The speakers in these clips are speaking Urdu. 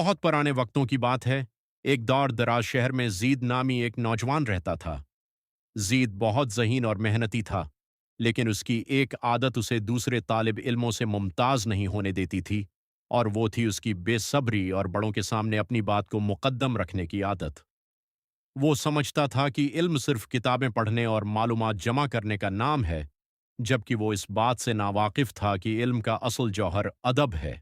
بہت پرانے وقتوں کی بات ہے۔ ایک دور دراز شہر میں زید نامی ایک نوجوان رہتا تھا۔ زید بہت ذہین اور محنتی تھا، لیکن اس کی ایک عادت اسے دوسرے طالب علموں سے ممتاز نہیں ہونے دیتی تھی، اور وہ تھی اس کی بے صبری اور بڑوں کے سامنے اپنی بات کو مقدم رکھنے کی عادت۔ وہ سمجھتا تھا کہ علم صرف کتابیں پڑھنے اور معلومات جمع کرنے کا نام ہے، جبکہ وہ اس بات سے ناواقف تھا کہ علم کا اصل جوہر ادب ہے۔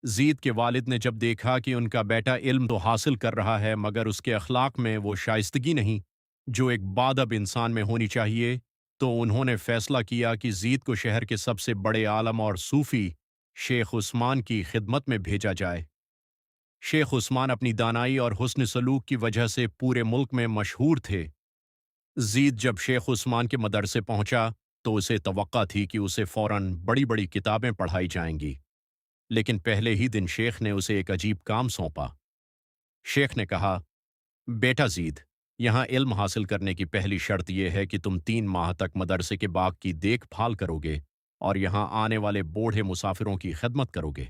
زید کے والد نے جب دیکھا کہ ان کا بیٹا علم تو حاصل کر رہا ہے مگر اس کے اخلاق میں وہ شائستگی نہیں جو ایک باادب انسان میں ہونی چاہیے، تو انہوں نے فیصلہ کیا کہ زید کو شہر کے سب سے بڑے عالم اور صوفی شیخ عثمان کی خدمت میں بھیجا جائے۔ شیخ عثمان اپنی دانائی اور حسن سلوک کی وجہ سے پورے ملک میں مشہور تھے۔ زید جب شیخ عثمان کے مدرسے پہنچا تو اسے توقع تھی کہ اسے فوراً بڑی بڑی کتابیں پڑھائی جائیں گی، لیکن پہلے ہی دن شیخ نے اسے ایک عجیب کام سونپا۔ شیخ نے کہا، بیٹا زید، یہاں علم حاصل کرنے کی پہلی شرط یہ ہے کہ تم 3 ماہ تک مدرسے کے باغ کی دیکھ بھال کرو گے اور یہاں آنے والے بوڑھے مسافروں کی خدمت کرو گے۔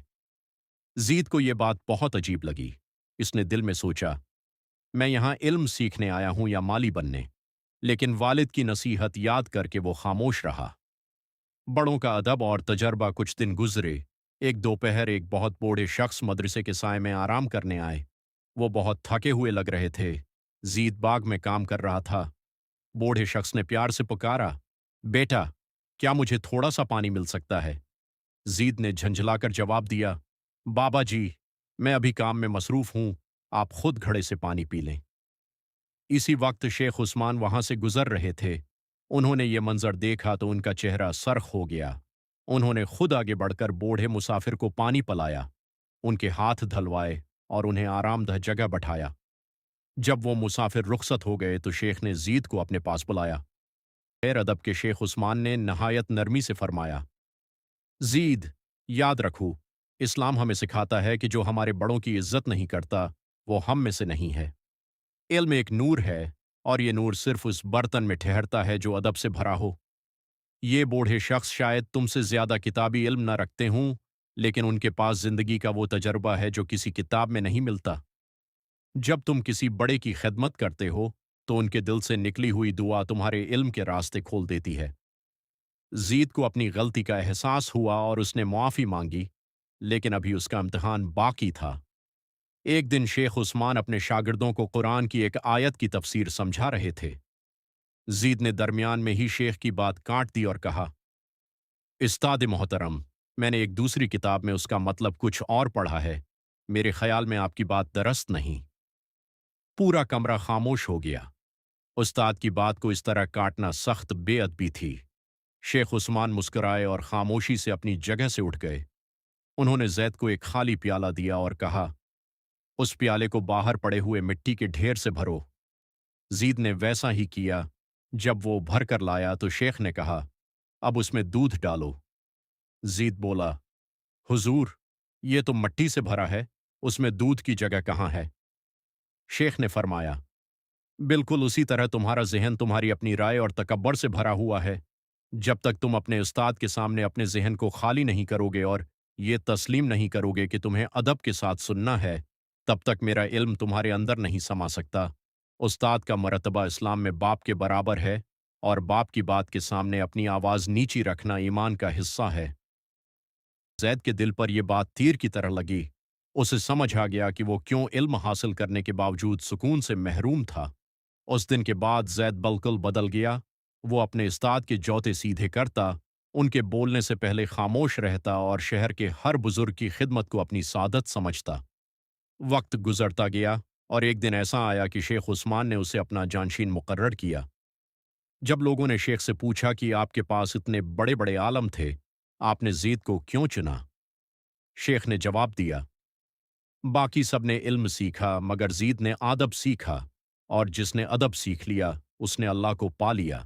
زید کو یہ بات بہت عجیب لگی۔ اس نے دل میں سوچا، میں یہاں علم سیکھنے آیا ہوں یا مالی بننے؟ لیکن والد کی نصیحت یاد کر کے وہ خاموش رہا۔ بڑوں کا ادب اور تجربہ کچھ دن گزرے۔ ایک دوپہر ایک بہت بوڑھے شخص مدرسے کے سائے میں آرام کرنے آئے۔ وہ بہت تھکے ہوئے لگ رہے تھے۔ زید باغ میں کام کر رہا تھا۔ بوڑھے شخص نے پیار سے پکارا، بیٹا، کیا مجھے تھوڑا سا پانی مل سکتا ہے؟ زید نے جھنجھلا کر جواب دیا، بابا جی، میں ابھی کام میں مصروف ہوں، آپ خود گھڑے سے پانی پی لیں۔ اسی وقت شیخ عثمان وہاں سے گزر رہے تھے۔ انہوں نے یہ منظر دیکھا تو ان کا چہرہ سرخ ہو گیا۔ انہوں نے خود آگے بڑھ کر بوڑھے مسافر کو پانی پلایا، ان کے ہاتھ دھلوائے اور انہیں آرام دہ جگہ بٹھایا۔ جب وہ مسافر رخصت ہو گئے تو شیخ نے زید کو اپنے پاس بلایا۔ غیر ادب کے شیخ عثمان نے نہایت نرمی سے فرمایا، زید، یاد رکھو، اسلام ہمیں سکھاتا ہے کہ جو ہمارے بڑوں کی عزت نہیں کرتا وہ ہم میں سے نہیں ہے۔ علم ایک نور ہے، اور یہ نور صرف اس برتن میں ٹھہرتا ہے جو ادب سے بھرا ہو۔ یہ بوڑھے شخص شاید تم سے زیادہ کتابی علم نہ رکھتے ہوں، لیکن ان کے پاس زندگی کا وہ تجربہ ہے جو کسی کتاب میں نہیں ملتا۔ جب تم کسی بڑے کی خدمت کرتے ہو تو ان کے دل سے نکلی ہوئی دعا تمہارے علم کے راستے کھول دیتی ہے۔ زید کو اپنی غلطی کا احساس ہوا اور اس نے معافی مانگی، لیکن ابھی اس کا امتحان باقی تھا۔ ایک دن شیخ عثمان اپنے شاگردوں کو قرآن کی ایک آیت کی تفسیر سمجھا رہے تھے۔ زید نے درمیان میں ہی شیخ کی بات کاٹ دی اور کہا، استاد محترم، میں نے ایک دوسری کتاب میں اس کا مطلب کچھ اور پڑھا ہے، میرے خیال میں آپ کی بات درست نہیں۔ پورا کمرہ خاموش ہو گیا۔ استاد کی بات کو اس طرح کاٹنا سخت بے ادبی تھی۔ شیخ عثمان مسکرائے اور خاموشی سے اپنی جگہ سے اٹھ گئے۔ انہوں نے زید کو ایک خالی پیالہ دیا اور کہا، اس پیالے کو باہر پڑے ہوئے مٹی کے ڈھیر سے بھرو۔ زید نے ویسا ہی کیا۔ جب وہ بھر کر لایا تو شیخ نے کہا، اب اس میں دودھ ڈالو۔ زید بولا، حضور، یہ تو مٹی سے بھرا ہے، اس میں دودھ کی جگہ کہاں ہے؟ شیخ نے فرمایا، بالکل اسی طرح تمہارا ذہن تمہاری اپنی رائے اور تکبر سے بھرا ہوا ہے۔ جب تک تم اپنے استاد کے سامنے اپنے ذہن کو خالی نہیں کرو گے اور یہ تسلیم نہیں کرو گے کہ تمہیں ادب کے ساتھ سننا ہے، تب تک میرا علم تمہارے اندر نہیں سما سکتا۔ استاد کا مرتبہ اسلام میں باپ کے برابر ہے، اور باپ کی بات کے سامنے اپنی آواز نیچی رکھنا ایمان کا حصہ ہے۔ زید کے دل پر یہ بات تیر کی طرح لگی۔ اسے سمجھ آ گیا کہ وہ کیوں علم حاصل کرنے کے باوجود سکون سے محروم تھا۔ اس دن کے بعد زید بالکل بدل گیا۔ وہ اپنے استاد کے جوتے سیدھے کرتا، ان کے بولنے سے پہلے خاموش رہتا اور شہر کے ہر بزرگ کی خدمت کو اپنی سعادت سمجھتا۔ وقت گزرتا گیا اور ایک دن ایسا آیا کہ شیخ عثمان نے اسے اپنا جانشین مقرر کیا۔ جب لوگوں نے شیخ سے پوچھا کہ آپ کے پاس اتنے بڑے بڑے عالم تھے، آپ نے زید کو کیوں چنا؟ شیخ نے جواب دیا، باقی سب نے علم سیکھا مگر زید نے ادب سیکھا، اور جس نے ادب سیکھ لیا اس نے اللہ کو پا لیا۔